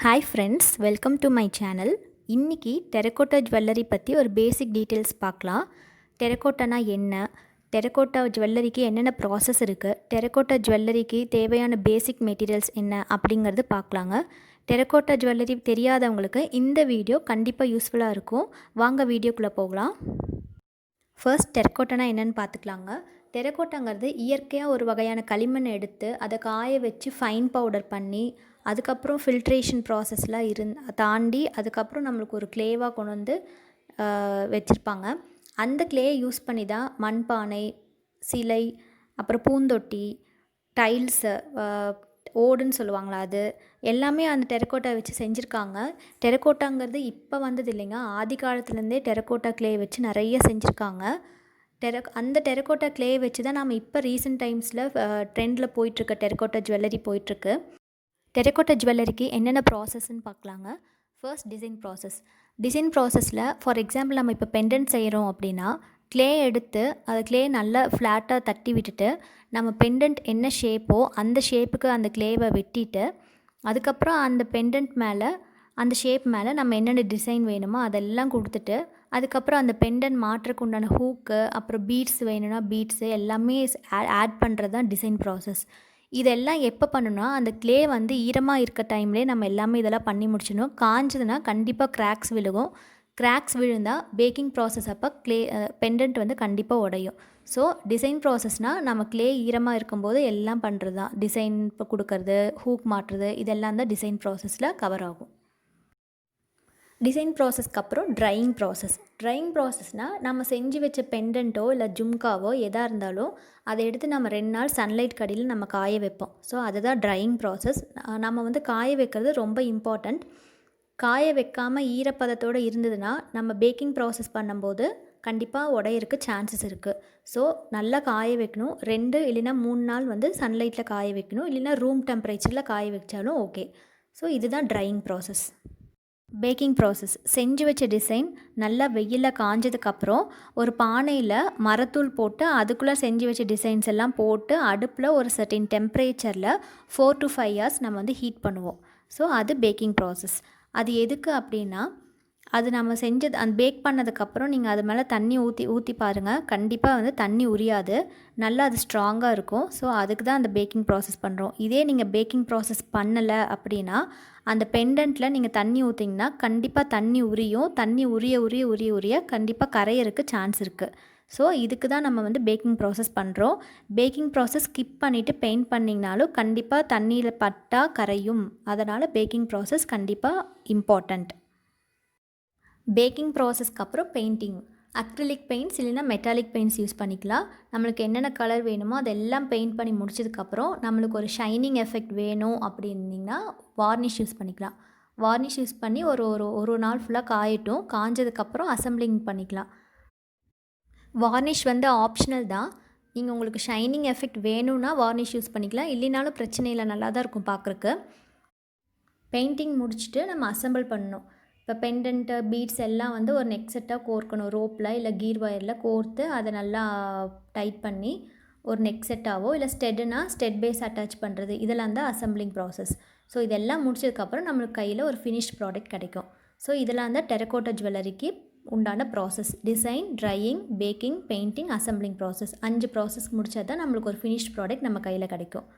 Hi friends, welcome to my channel. இன்றைக்கி terracotta jewellery பற்றி ஒரு பேசிக் டீட்டெயில்ஸ் பார்க்கலாம். டெரகோட்டானா என்ன, டெரகோட்டா ஜுவல்லரிக்கு என்னென்ன ப்ராசஸ் இருக்குது, டெரகோட்டா ஜுவல்லரிக்கு தேவையான பேசிக் மெட்டீரியல்ஸ் என்ன அப்படிங்கிறது பார்க்கலாங்க. டெரகோட்டா ஜுவல்லரி தெரியாதவங்களுக்கு இந்த வீடியோ கண்டிப்பாக யூஸ்ஃபுல்லாக இருக்கும். வாங்க வீடியோக்குள்ளே போகலாம். ஃபர்ஸ்ட் டெரகோட்டானா என்னென்னு பார்த்துக்கலாங்க. டெரகோட்டாங்கிறது இயற்கையாக ஒரு வகையான களிமண் எடுத்து அதை காய வச்சு ஃபைன் பவுடர் பண்ணி அதுக்கப்புறம் ஃபில்ட்ரேஷன் ப்ராசஸ்லாம் தாண்டி அதுக்கப்புறம் நம்மளுக்கு ஒரு க்ளேவாக கொண்டு வந்து வச்சுருப்பாங்க. அந்த க்ளேயை யூஸ் பண்ணி தான் மண்பானை, சிலை, அப்புறம் பூந்தொட்டி, டைல்ஸு, ஓடுன்னு சொல்லுவாங்களா, அது எல்லாமே அந்த டெரகோட்டா வச்சு செஞ்சுருக்காங்க. டெரகோட்டாங்கிறது இப்போ வந்தது இல்லைங்க, ஆதி காலத்துலேருந்தே டெரகோட்டா க்ளே வச்சு நிறைய செஞ்சுருக்காங்க. அந்த டெரகோட்டா க்ளே வச்சு தான் நம்ம இப்போ ரீசெண்ட் டைம்ஸில் ட்ரெண்டில் போயிட்டுருக்க டெரகோட்டா ஜுவல்லரி போயிட்டுருக்கு. டெரகோட்டா ஜுவல்லரிக்கு என்னென்ன ப்ராசஸ்ன்னு பார்க்கலாங்க. ஃபர்ஸ்ட் டிசைன் ப்ராசஸில் ஃபார் எக்ஸாம்பிள் நம்ம இப்போ பெண்டன்ட் செய்கிறோம் அப்படின்னா க்ளே எடுத்து அது க்ளே நல்லா ஃப்ளாட்டாக தட்டி விட்டுட்டு நம்ம பெண்டன்ட் என்ன ஷேப்போ அந்த ஷேப்புக்கு அந்த க்ளேவை வெட்டிட்டு அதுக்கப்புறம் அந்த பெண்டன்ட் மேலே அந்த ஷேப் மேலே நம்ம என்னென்ன டிசைன் வேணுமோ அதெல்லாம் கொடுத்துட்டு அதுக்கப்புறம் அந்த பெண்டன்ட் மாற்றுறக்கு உண்டான ஹூக்கு, அப்புறம் பீட்ஸ் வேணும்னா பீட்ஸு எல்லாமே ஆட் பண்ணுறது தான் டிசைன் ப்ராசஸ். இதெல்லாம் எப்போ பண்ணணும்னா அந்த க்ளே வந்து ஈரமாக இருக்க டைம்லேயே நம்ம எல்லாமே இதெல்லாம் பண்ணி முடிச்சிடணும். காஞ்சதுன்னா கண்டிப்பாக கிராக்ஸ் விழுகும். கிராக்ஸ் விழுந்தால் பேக்கிங் ப்ராசஸ் அப்போ பெண்டன்ட் வந்து கண்டிப்பாக உடையும். ஸோ டிசைன் ப்ராசஸ்னால் நம்ம க்ளே ஈரமாக இருக்கும்போது எல்லாம் பண்ணுறது தான். டிசைன் இப்போ கொடுக்கறது, ஹூக் மாட்டுறது, இதெல்லாம் தான் டிசைன் ப்ராசஸில் கவர் ஆகும். டிசைன் ப்ராசஸ்க்கு அப்புறம் ட்ரையிங் ப்ராசஸ்னால் நம்ம செஞ்சு வச்ச பெண்டன்ட்டோ இல்லை ஜும்காவோ எதாக இருந்தாலும் அதை எடுத்து நம்ம 2 நாள் சன்லைட் கடியில் நம்ம காய வைப்போம். ஸோ அதுதான் ட்ரையிங் ப்ராசஸ். நம்ம வந்து காய வைக்கிறது ரொம்ப இம்பார்ட்டண்ட். காய வைக்காமல் ஈரப்பதத்தோடு இருந்ததுன்னா நம்ம பேக்கிங் ப்ராசஸ் பண்ணும்போது கண்டிப்பாக உடையிறக்கு சான்சஸ் இருக்குது. ஸோ நல்லா காய வைக்கணும். 2 இல்லைன்னா 3 நாள் வந்து சன்லைட்டில் காய வைக்கணும், இல்லைன்னா ரூம் டெம்பரேச்சரில் காய வச்சாலும் ஓகே. ஸோ இதுதான் ட்ரையிங் ப்ராசஸ். பேக்கிங் ப்ராசஸ் செஞ்சு வச்ச டிசைன் நல்லா வெயிலில் காஞ்சதுக்கப்புறம் ஒரு பானையில் மரத்தூள் போட்டு அதுக்குள்ளே செஞ்சு வச்ச டிசைன்ஸ் எல்லாம் போட்டு அடுப்பில் ஒரு சர்டின் டெம்பரேச்சரில் 4 to 5 hours நம்ம வந்து ஹீட் பண்ணுவோம். ஸோ அது பேக்கிங் ப்ராசஸ். அது எதுக்கு அப்படின்னா அது நம்ம செஞ்சது அந்த பேக் பண்ணதுக்கப்புறம் நீங்கள் அது மேலே தண்ணி ஊற்றி பாருங்கள், கண்டிப்பாக வந்து தண்ணி உரியாது, நல்லா அது ஸ்ட்ராங்காக இருக்கும். ஸோ அதுக்கு தான் அந்த பேக்கிங் ப்ராசஸ் பண்ணுறோம். இதே நீங்கள் பேக்கிங் ப்ராசஸ் பண்ணலை அப்படின்னா அந்த பெண்டன்ட்டில் நீங்கள் தண்ணி ஊற்றிங்கன்னா கண்டிப்பாக தண்ணி உரியும். தண்ணி உரிய கண்டிப்பாக கரையிறதுக்கு சான்ஸ் இருக்குது. ஸோ இதுக்கு தான் நம்ம வந்து பேக்கிங் ப்ராசஸ் பண்ணுறோம். பேக்கிங் ப்ராசஸ் ஸ்கிப் பண்ணிவிட்டு பெயிண்ட் பண்ணிங்கனாலும் கண்டிப்பாக தண்ணியில் பட்டால் கரையும். அதனால் பேக்கிங் ப்ராசஸ் கண்டிப்பாக இம்பார்ட்டண்ட். பேக்கிங் ப்ராசஸ்க்கு அப்புறம் பெயிண்டிங். அக்ரிலிக் பெயிண்ட்ஸ் இல்லைன்னா மெட்டாலிக் பெயிண்ட்ஸ் யூஸ் பண்ணிக்கலாம். நம்மளுக்கு என்னென்ன கலர் வேணுமோ அதெல்லாம் பெயிண்ட் பண்ணி முடிச்சதுக்கப்புறம் நம்மளுக்கு ஒரு ஷைனிங் எஃபெக்ட் வேணும் அப்படின்னிங்கன்னா வார்னிஷ் யூஸ் பண்ணிக்கலாம். வார்னிஷ் யூஸ் பண்ணி ஒரு நாள் ஃபுல்லாக காயட்டும். காஞ்சதுக்கப்புறம் அசம்பிளிங் பண்ணிக்கலாம். வார்னிஷ் வந்து ஆப்ஷனல் தான். நீங்கள் உங்களுக்கு ஷைனிங் எஃபெக்ட் வேணும்னா வார்னிஷ் யூஸ் பண்ணிக்கலாம், இல்லைனாலும் பிரச்சனை இல்லை, நல்லா தான் இருக்கும் பார்க்குறக்கு. பெயிண்டிங் முடிச்சுட்டு நம்ம அசம்பிள் பண்ணணும். இப்போ பெண்டன்ட்டு, பீட்ஸ் எல்லாம் வந்து ஒரு நெக் செட்டாக கோர்க்கணும். ரோப்பில் இல்லை கீர் வயரில் கோர்த்து அதை நல்லா டைட் பண்ணி ஒரு நெக் செட்டாவோ இல்லை ஸ்டெட்னா ஸ்டெட் பேஸ் அட்டாச் பண்ணுறது, இதெல்லாம் தான் அசம்பிளிங் ப்ராசஸ். ஸோ இதெல்லாம் முடிச்சதுக்கப்புறம் நம்மளுக்கு கையில் ஒரு ஃபினிஷ்ட் ப்ராடக்ட் கிடைக்கும். ஸோ இதெல்லாம் தான் டெரகோட்டா ஜுவல்லரிக்கு உண்டான process. Design, drying, packing, painting, assembling process. 5 process முடிச்சா தான் நம்மளுக்கு ஒரு ஃபினிஷ்ட் ப்ராடக்ட் நம்ம கையில் கிடைக்கும்.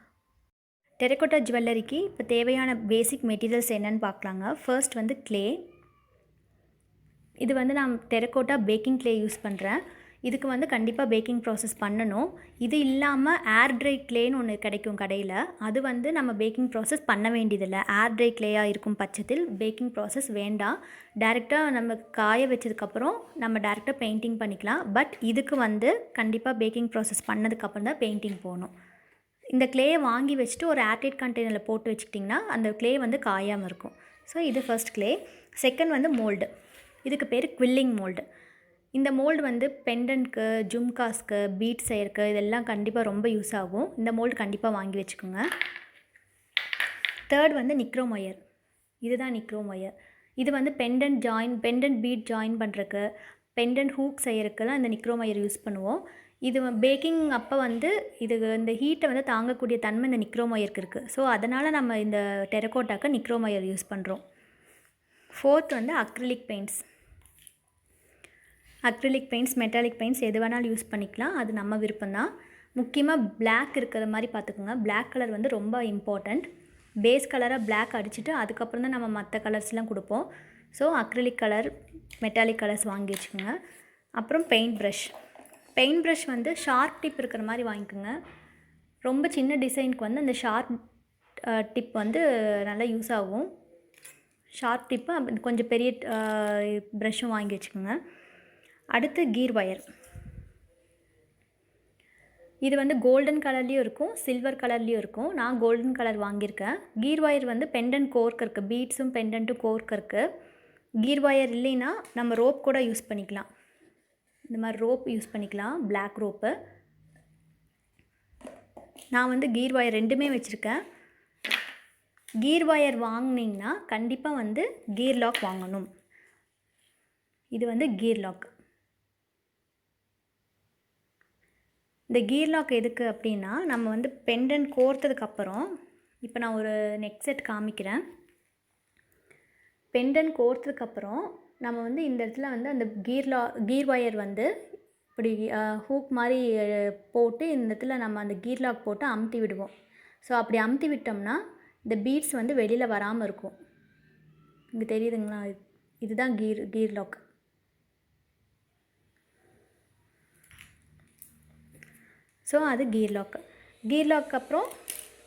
டெரகோட்டா ஜுவல்லரிக்கு இப்போ தேவையான பேசிக் மெட்டீரியல்ஸ் என்னென்னு பார்க்கலாங்க. ஃபர்ஸ்ட் வந்து க்ளே. இது வந்து நான் டெரகோட்டா பேக்கிங் க்ளே யூஸ் பண்ணுறேன். இதுக்கு வந்து கண்டிப்பாக பேக்கிங் ப்ராசஸ் பண்ணணும். இது இல்லாமல் ஏர் ட்ரை க்ளேன்னு ஒன்று கிடைக்கும் கடையில். அது வந்து நம்ம பேக்கிங் ப்ராசஸ் பண்ண வேண்டியதில்லை. ஏர் ட்ரை க்ளேயாக இருக்கும் பட்சத்தில் பேக்கிங் ப்ராசஸ் வேண்டாம். டேரெக்டாக நம்ம காய வச்சதுக்கப்புறம் நம்ம டேரெக்டாக பெயிண்டிங் பண்ணிக்கலாம். பட் இதுக்கு வந்து கண்டிப்பாக பேக்கிங் ப்ராசஸ் பண்ணதுக்கப்புறம் தான் பெயிண்டிங் போகணும். இந்த க்ளேயை வாங்கி வச்சுட்டு ஒரு ஏர்டைட் கண்டெய்னரில் போட்டு வச்சுக்கிட்டிங்கன்னா அந்த க்ளே வந்து காயாமல் இருக்கும். ஸோ இது ஃபர்ஸ்ட் க்ளே. செகண்ட் வந்து மோல்டு. இதுக்கு பேர் குவில்லிங் மோல்டு. இந்த மோல்டு வந்து பெண்டன்ட்க்கு, ஜும்காஸ்க்கு, பீட் செய்யறக்கு இதெல்லாம் கண்டிப்பாக ரொம்ப யூஸ் ஆகும். இந்த மோல்டு கண்டிப்பாக வாங்கி வச்சுக்கோங்க. தேர்ட் வந்து நிக்ரோம் ஒயர். இதுதான் நிக்ரோம் ஒயர். இது வந்து பெண்டன்ட் பீட் ஜாயின் பண்ணுறக்கு, பெண்டன்ட் ஹூக் செய்யறதுக்கு தான் இந்த நிக்ரோம் ஒயர் யூஸ் பண்ணுவோம். இது பேக்கிங் அப்போ வந்து இது இந்த ஹீட்டை வந்து தாங்கக்கூடிய தன்மை இந்த நிக்ரோம் ஒயருக்கு இருக்குது. ஸோ அதனால் நம்ம இந்த டெரகோட்டாக்கு நிக்ரோம் ஒயர் யூஸ் பண்ணுறோம். 4th வந்து acrylic paints. Acrylic paints, metallic paints எது வேணாலும் யூஸ் பண்ணிக்கலாம், அது நம்ம விருப்பம்தான். முக்கியமாக பிளாக் இருக்கிற மாதிரி பார்த்துக்கோங்க. பிளாக் கலர் வந்து ரொம்ப இம்பார்ட்டண்ட். பேஸ் கலராக பிளாக் அடிச்சுட்டு அதுக்கப்புறம் தான் நம்ம மற்ற கலர்ஸ்லாம் கொடுப்போம். So acrylic colour, metallic colours வாங்கி வச்சுக்கோங்க. அப்புறம் பெயிண்ட் ப்ரஷ். பெயிண்ட் ப்ரஷ் வந்து ஷார்ப் டிப் இருக்கிற மாதிரி வாங்கிக்கோங்க. ரொம்ப சின்ன டிசைனுக்கு வந்து அந்த ஷார்ப் டிப் வந்து நல்லா யூஸ் ஆகும். ஷார்ப் டிப்பு கொஞ்சம் பெரிய ப்ரஷ்ஷும் வாங்கி வச்சுக்கோங்க. அடுத்து கீர் ஒயர். இது வந்து கோல்டன் கலர்லேயும் இருக்கும், சில்வர் கலர்லேயும் இருக்கும். நான் கோல்டன் கலர் வாங்கியிருக்கேன். கீர் ஒயர் வந்து பெண்டன்ட் கோர்க் இருக்குது, பீட்ஸும் பெண்டன்ட்டும் கோர்க் இருக்குது. கீர் ஒயர் இல்லைன்னா நம்ம ரோப் கூட யூஸ் பண்ணிக்கலாம். இந்த மாதிரி ரோப் யூஸ் பண்ணிக்கலாம், பிளாக் ரோப்பு. நான் வந்து கீர் ஒயர் ரெண்டுமே வச்சுருக்கேன். கீர் ஒயர் வாங்கினீங்கன்னா கண்டிப்பாக வந்து கீர் லாக் வாங்கணும். இது வந்து கீர் லாக். இந்த கீர் லாக் எதுக்கு அப்படின்னா, நம்ம வந்து பெண்டன்ட் கோர்த்ததுக்கப்புறம், இப்போ நான் ஒரு நெக் செட் காமிக்கிறேன். பெண்டன்ட் கோர்த்ததுக்கப்புறம் நம்ம வந்து இந்த இடத்துல வந்து அந்த கீர் ஒயர் வந்து இப்படி ஹூக் மாதிரி போட்டு இந்த இடத்துல நம்ம அந்த கீர் லாக் போட்டு அமுத்தி விடுவோம். ஸோ அப்படி அமுத்தி விட்டோம்னா இந்த பீட்ஸ் வந்து வெளியில் வராமல் இருக்கும். இங்கே தெரியுதுங்களா? இதுதான் கீர் லாக். ஸோ அது கீர் லாக். கீர் லாக் அப்புறம்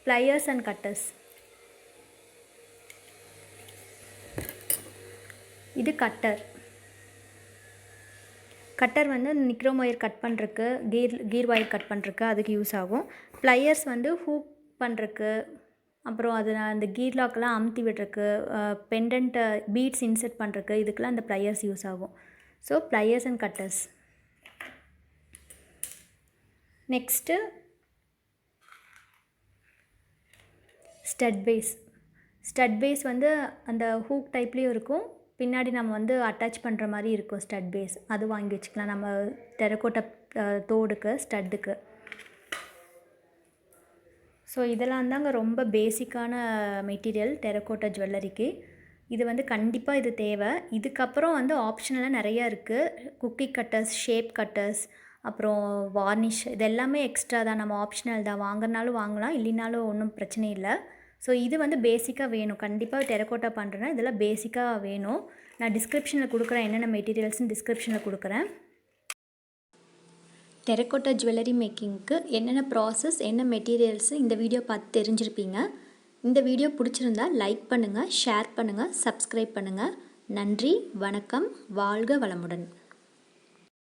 ப்ளையர்ஸ் அண்ட் கட்டர்ஸ். இது கட்டர். கட்டர் வந்து நிக்ரோம் ஒயர் கட் பண்ணுறக்கு, கீர் ஒயர் கட் பண்ணுறக்கு அதுக்கு யூஸ் ஆகும். ப்ளையர்ஸ் வந்து ஹூக் பண்ணுறக்கு, அப்புறம் அது அந்த கீர் லாக்கெலாம் அமுத்தி விடுறக்கு, பெண்டன்ட்டை பீட்ஸ் இன்செர்ட் பண்ணுறக்கு, இதுக்கெலாம் அந்த ப்ளையர்ஸ் யூஸ் ஆகும். So pliers and cutters. Next stud base. Stud base வந்து அந்த ஹூக் டைப்லேயும் இருக்கும், பின்னாடி நம்ம வந்து அட்டாச் பண்ணுற மாதிரி இருக்கும் ஸ்டட் பேஸ். அது வாங்கி வச்சுக்கலாம் நம்ம டெரகோட்டா தோடுக்கு, ஸ்டட்டுக்கு. ஸோ இதெல்லாம் தாங்க ரொம்ப பேசிக்கான மெட்டீரியல் டெரகோட்டா ஜுவல்லரிக்கு. இது வந்து கண்டிப்பாக இது தேவை. இதுக்கப்புறம் வந்து ஆப்ஷனலாக நிறையா இருக்குது. குக்கி கட்டர்ஸ், ஷேப் கட்டர்ஸ், அப்புறம் வார்னிஷ், இது எல்லாமே எக்ஸ்ட்ரா தான், நம்ம ஆப்ஷனல் தான். வாங்கினாலும் வாங்கலாம், இல்லைனாலும் ஒன்றும் பிரச்சனை இல்லை. ஸோ இது வந்து பேசிக்காக வேணும். கண்டிப்பாக டெரகோட்டா பண்ணுறேன்னா இதெல்லாம் பேசிக்காக வேணும். நான் டிஸ்கிரிப்ஷனில் கொடுக்குறேன், என்னென்ன மெட்டீரியல்ஸ்னு டிஸ்கிரிப்ஷனில் கொடுக்குறேன். டெரகோட்டா ஜுவல்லரி மேக்கிங்க்கு என்னென்ன ப்ராசஸ், என்ன மெட்டீரியல்ஸு இந்த வீடியோ பார்த்து தெரிஞ்சிருப்பீங்க. இந்த வீடியோ பிடிச்சிருந்தா லைக் பண்ணுங்கள், ஷேர் பண்ணுங்கள், சப்ஸ்கிரைப் பண்ணுங்கள். நன்றி, வணக்கம், வாழ்க வளமுடன்.